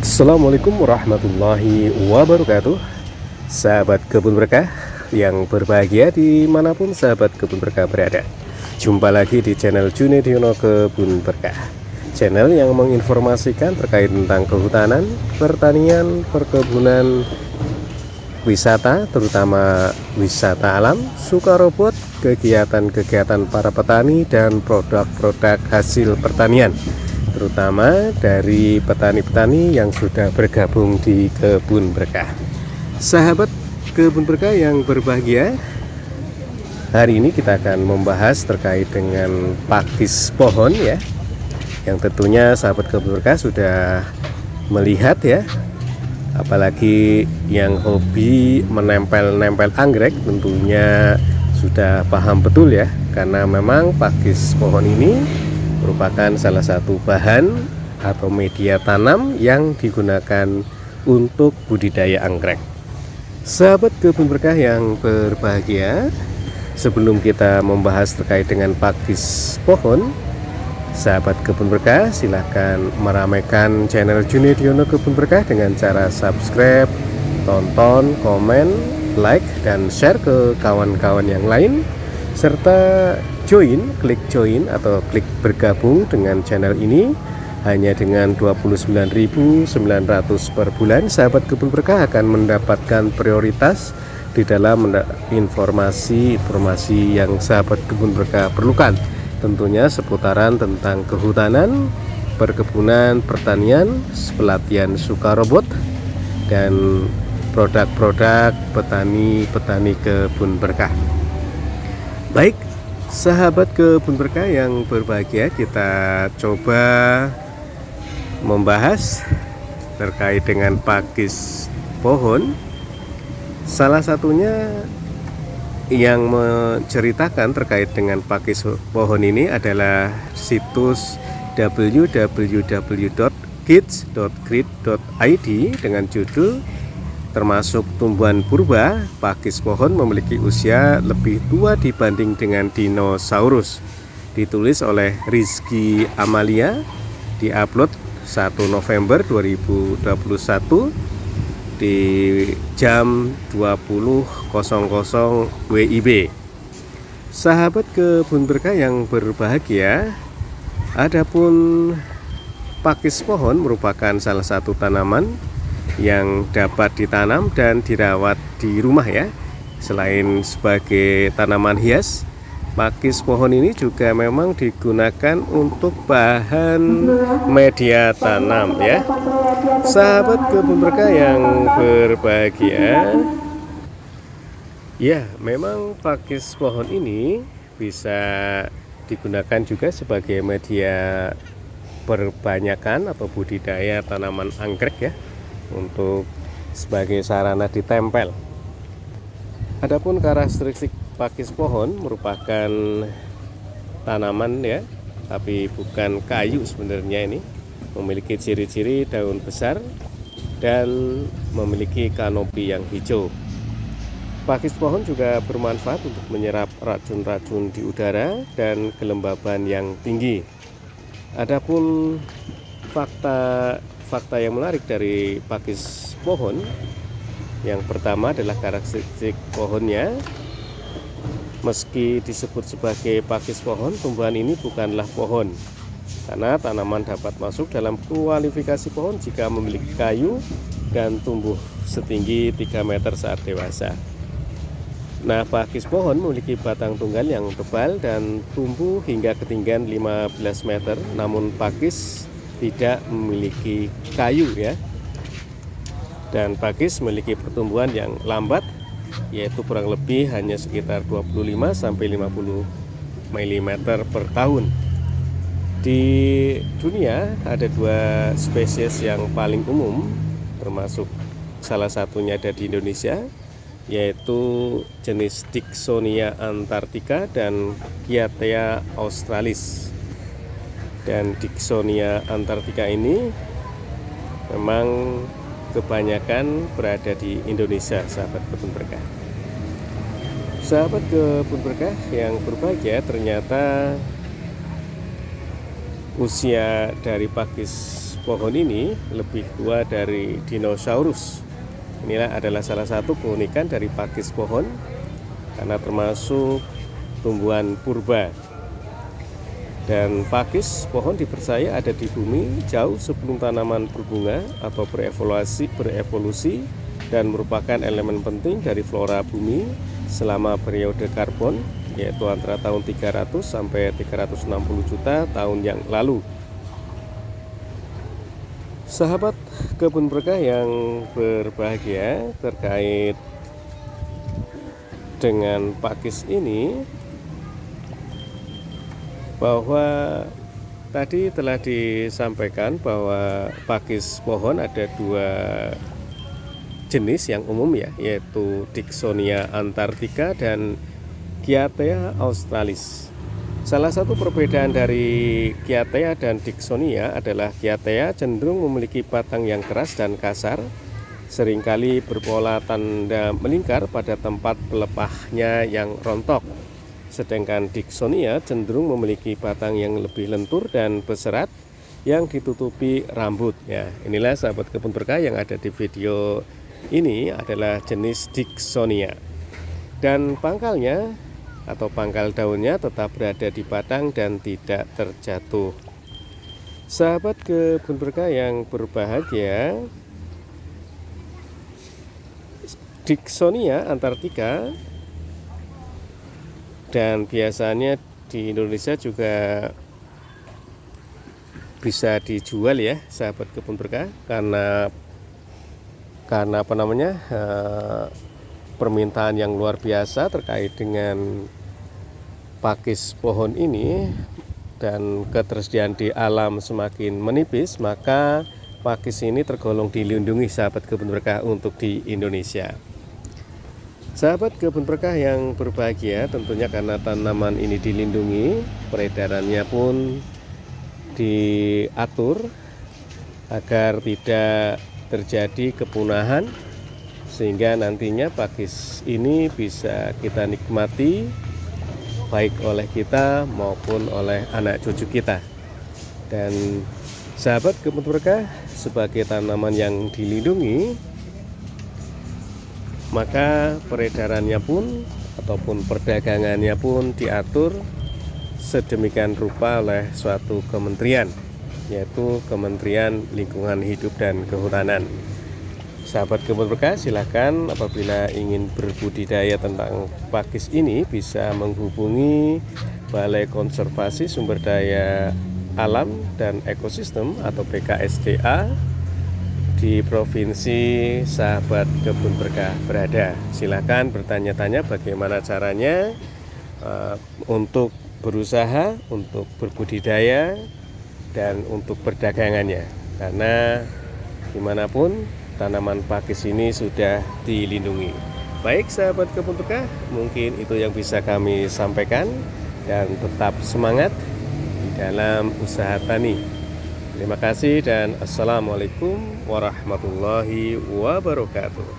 Assalamualaikum warahmatullahi wabarakatuh. Sahabat kebun berkah yang berbahagia dimanapun sahabat kebun berkah berada. Jumpa lagi di channel Junediono Kebun Berkah, channel yang menginformasikan terkait tentang kehutanan, pertanian, perkebunan, wisata, terutama wisata alam, suka robot, kegiatan-kegiatan para petani, dan produk-produk hasil pertanian, terutama dari petani-petani yang sudah bergabung di kebun berkah. Sahabat kebun berkah yang berbahagia, hari ini kita akan membahas terkait dengan pakis pohon ya, yang tentunya sahabat kebun berkah sudah melihat ya. Apalagi yang hobi menempel-nempel anggrek tentunya sudah paham betul ya, karena memang pakis pohon ini merupakan salah satu bahan atau media tanam yang digunakan untuk budidaya anggrek. Sahabat kebun berkah yang berbahagia, sebelum kita membahas terkait dengan pakis pohon, sahabat kebun berkah silahkan meramaikan channel Junediono Kebun Berkah dengan cara subscribe, tonton, komen, like, dan share ke kawan-kawan yang lain, serta klik join atau klik bergabung dengan channel ini. Hanya dengan 29.900 per bulan, sahabat kebun berkah akan mendapatkan prioritas di dalam informasi-informasi yang sahabat kebun berkah perlukan, tentunya seputaran tentang kehutanan, perkebunan, pertanian, pelatihan suka robot, dan produk-produk petani-petani kebun berkah. Baik, sahabat kebun berkah yang berbahagia, kita coba membahas terkait dengan pakis pohon. Salah satunya yang menceritakan terkait dengan pakis pohon ini adalah situs www.kids.grid.id dengan judul termasuk tumbuhan purba, pakis pohon memiliki usia lebih tua dibanding dengan dinosaurus. Ditulis oleh Rizky Amalia, diupload 1 November 2021 di jam 20.00 WIB. Sahabat kebun berkah yang berbahagia, adapun pakis pohon merupakan salah satu tanaman yang dapat ditanam dan dirawat di rumah ya. Selain sebagai tanaman hias, pakis pohon ini juga memang digunakan untuk bahan media tanam ya. Sahabat kebun berkah yang berbahagia, ya memang pakis pohon ini bisa digunakan juga sebagai media perbanyakan atau budidaya tanaman anggrek ya, untuk sebagai sarana ditempel. Adapun karakteristik pakis pohon merupakan tanaman ya, tapi bukan kayu sebenarnya. Ini memiliki ciri-ciri daun besar dan memiliki kanopi yang hijau. Pakis pohon juga bermanfaat untuk menyerap racun-racun di udara dan kelembaban yang tinggi. Adapun fakta yang menarik dari pakis pohon, yang pertama adalah karakteristik pohonnya. Meski disebut sebagai pakis pohon, tumbuhan ini bukanlah pohon, karena tanaman dapat masuk dalam kualifikasi pohon jika memiliki kayu dan tumbuh setinggi 3 meter saat dewasa. Nah, pakis pohon memiliki batang tunggal yang tebal dan tumbuh hingga ketinggian 15 meter, namun pakis tidak memiliki kayu ya. Dan pakis memiliki pertumbuhan yang lambat, yaitu kurang lebih hanya sekitar 25-50 mm per tahun. Di dunia ada 2 spesies yang paling umum, termasuk salah satunya ada di Indonesia, yaitu jenis Dicksonia antarctica dan Kyathea australis. Dan Dicksonia antarctica ini memang kebanyakan berada di Indonesia, sahabat kebun berkah. Sahabat kebun berkah yang berbahagia, ternyata usia dari pakis pohon ini lebih tua dari dinosaurus. Inilah adalah salah satu keunikan dari pakis pohon, karena termasuk tumbuhan purba. Dan pakis pohon dipercaya ada di bumi jauh sebelum tanaman berbunga atau berevolusi dan merupakan elemen penting dari flora bumi selama periode karbon, yaitu antara tahun 300 sampai 360 juta tahun yang lalu. Sahabat kebun berkah yang berbahagia, terkait dengan pakis ini, bahwa tadi telah disampaikan bahwa pakis pohon ada dua jenis yang umum ya, yaitu Dicksonia antarctica dan Cyathea australis. Salah satu perbedaan dari Cyathea dan Dicksonia adalah Cyathea cenderung memiliki batang yang keras dan kasar, seringkali berpola tanda melingkar pada tempat pelepahnya yang rontok. Sedangkan Dicksonia cenderung memiliki batang yang lebih lentur dan berserat yang ditutupi rambut. Ya, inilah sahabat kebun berkah yang ada di video ini adalah jenis Dicksonia. Dan pangkalnya atau pangkal daunnya tetap berada di batang dan tidak terjatuh. Sahabat kebun berkah yang berbahagia, Dicksonia antarctica dan biasanya di Indonesia juga bisa dijual ya sahabat kebun berkah, karena apa namanya, permintaan yang luar biasa terkait dengan pakis pohon ini, dan ketersediaan di alam semakin menipis, maka pakis ini tergolong dilindungi sahabat kebun berkah untuk di Indonesia. Sahabat kebun berkah yang berbahagia, tentunya karena tanaman ini dilindungi, peredarannya pun diatur agar tidak terjadi kepunahan, sehingga nantinya pakis ini bisa kita nikmati baik oleh kita maupun oleh anak cucu kita. Dan sahabat kebun berkah, sebagai tanaman yang dilindungi, maka peredarannya pun ataupun perdagangannya pun diatur sedemikian rupa oleh suatu kementerian, yaitu Kementerian Lingkungan Hidup dan Kehutanan. Sahabat kebun berkah, silahkan apabila ingin berbudidaya tentang pakis ini bisa menghubungi Balai Konservasi Sumber Daya Alam dan Ekosistem atau BKSDA di provinsi sahabat kebun berkah berada. Silahkan bertanya-tanya bagaimana caranya untuk berusaha, untuk berbudidaya, dan untuk perdagangannya, karena dimanapun tanaman pakis ini sudah dilindungi. Baik sahabat kebun berkah, mungkin itu yang bisa kami sampaikan, dan tetap semangat di dalam usaha tani. Terima kasih dan assalamualaikum warahmatullahi wabarakatuh.